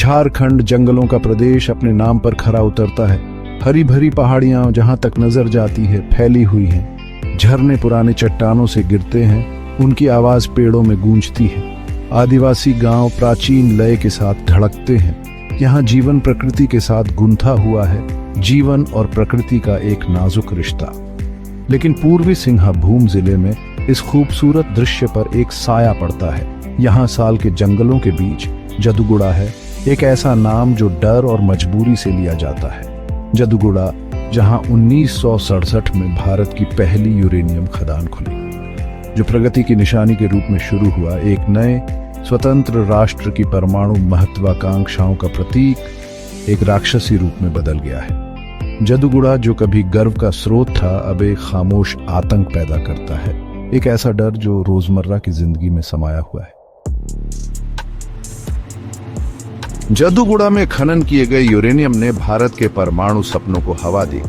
झारखंड जंगलों का प्रदेश अपने नाम पर खरा उतरता है। हरी भरी पहाड़ियां जहां तक नजर जाती है फैली हुई हैं। झरने पुराने चट्टानों से गिरते हैं, उनकी आवाज पेड़ों में गूंजती है। आदिवासी गांव प्राचीन लय के साथ धड़कते हैं। यहाँ जीवन प्रकृति के साथ गुंथा हुआ है, जीवन और प्रकृति का एक नाजुक रिश्ता। लेकिन पूर्वी सिंहभूम जिले में इस खूबसूरत दृश्य पर एक साया पड़ता है। यहाँ साल के जंगलों के बीच जदुगुड़ा है, एक ऐसा नाम जो डर और मजबूरी से लिया जाता है। जदुगुड़ा, जहां 1967 में भारत की पहली यूरेनियम खदान खुली, जो प्रगति की निशानी के रूप में शुरू हुआ, एक नए स्वतंत्र राष्ट्र की परमाणु महत्वाकांक्षाओं का प्रतीक, एक राक्षसी रूप में बदल गया है। जदुगुड़ा जो कभी गर्व का स्रोत था, अब एक खामोश आतंक पैदा करता है, एक ऐसा डर जो रोजमर्रा की जिंदगी में समाया हुआ है। जदुगुड़ा में खनन किए गए यूरेनियम ने भारत के परमाणु सपनों को हवा दी।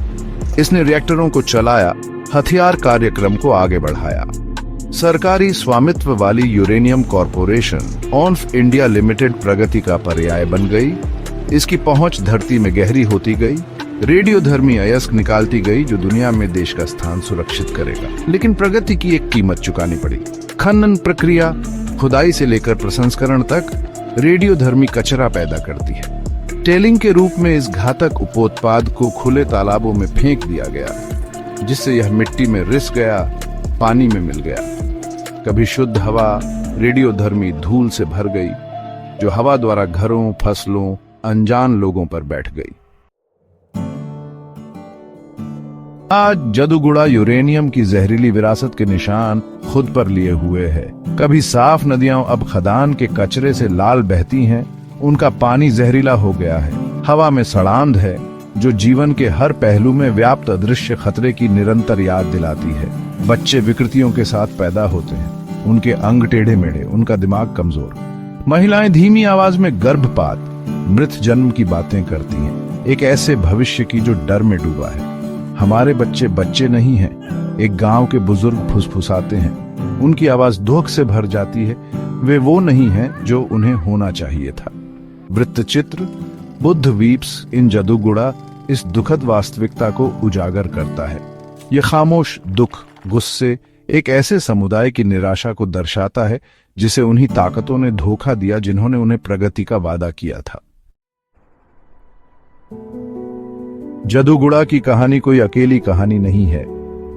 इसने रिएक्टरों को चलाया, हथियार कार्यक्रम को आगे बढ़ाया। सरकारी स्वामित्व वाली यूरेनियम कॉरपोरेशन ऑन्फ इंडिया लिमिटेड प्रगति का पर्याय बन गई। इसकी पहुंच धरती में गहरी होती गई। रेडियोधर्मी अयस्क निकालती गई जो दुनिया में देश का स्थान सुरक्षित करेगा। लेकिन प्रगति की एक कीमत चुकानी पड़ी। खनन प्रक्रिया, खुदाई से लेकर प्रसंस्करण तक, रेडियोधर्मी कचरा पैदा करती है। टेलिंग के रूप में इस घातक उपोत्पाद को खुले तालाबों में फेंक दिया गया, जिससे यह मिट्टी में रिस गया, पानी में मिल गया। कभी शुद्ध हवा रेडियोधर्मी धूल से भर गई, जो हवा द्वारा घरों, फसलों, अनजान लोगों पर बैठ गई। आज जदुगुड़ा यूरेनियम की जहरीली विरासत के निशान खुद पर लिए हुए है। कभी साफ नदियां अब खदान के कचरे से लाल बहती हैं, उनका पानी जहरीला हो गया है। हवा में सड़ांध है जो जीवन के हर पहलू में व्याप्त अदृश्य खतरे की निरंतर याद दिलाती है। बच्चे विकृतियों के साथ पैदा होते हैं, उनके अंग टेढ़े मेढ़े, उनका दिमाग कमजोर। महिलाएं धीमी आवाज में गर्भपात, मृत जन्म की बातें करती हैं, एक ऐसे भविष्य की जो डर में डूबा है। हमारे बच्चे बच्चे नहीं हैं, एक गांव के बुजुर्ग फुसफुसाते हैं, उनकी आवाज दुख से भर जाती है। वे वो नहीं हैं जो उन्हें होना चाहिए था। वृत्तचित्र, बुद्ध वीप्स इन जदुगुड़ा इस दुखद वास्तविकता को उजागर करता है। यह खामोश दुख, गुस्से एक ऐसे समुदाय की निराशा को दर्शाता है जिसे उन्हीं ताकतों ने धोखा दिया जिन्होंने उन्हें प्रगति का वादा किया था। जदुगुड़ा की कहानी कोई अकेली कहानी नहीं है।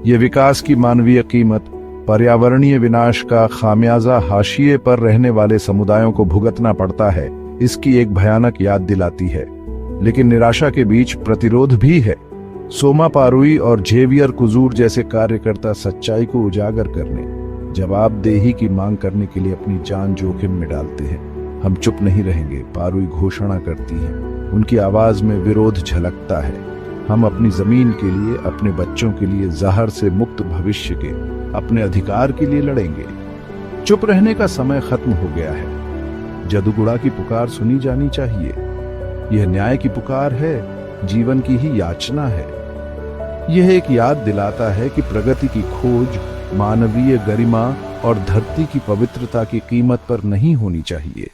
ये विकास की मानवीय कीमत, पर्यावरणीय विनाश का खामियाजा हाशिए पर रहने वाले समुदायों को भुगतना पड़ता है, इसकी एक भयानक याद दिलाती है। लेकिन निराशा के बीच प्रतिरोध भी है। सोमा पारुई और जेवियर कुजूर जैसे कार्यकर्ता सच्चाई को उजागर करने, जवाबदेही की मांग करने के लिए अपनी जान जोखिम में डालते हैं। हम चुप नहीं रहेंगे, पारुई घोषणा करती हैं। उनकी आवाज में विरोध झलकता है। हम अपनी जमीन के लिए, अपने बच्चों के लिए, जहर से मुक्त भविष्य के, अपने अधिकार के लिए लड़ेंगे। चुप रहने का समय खत्म हो गया है। जदुगुड़ा की पुकार सुनी जानी चाहिए। यह न्याय की पुकार है, जीवन की ही याचना है। यह एक याद दिलाता है कि प्रगति की खोज मानवीय गरिमा और धरती की पवित्रता की कीमत पर नहीं होनी चाहिए।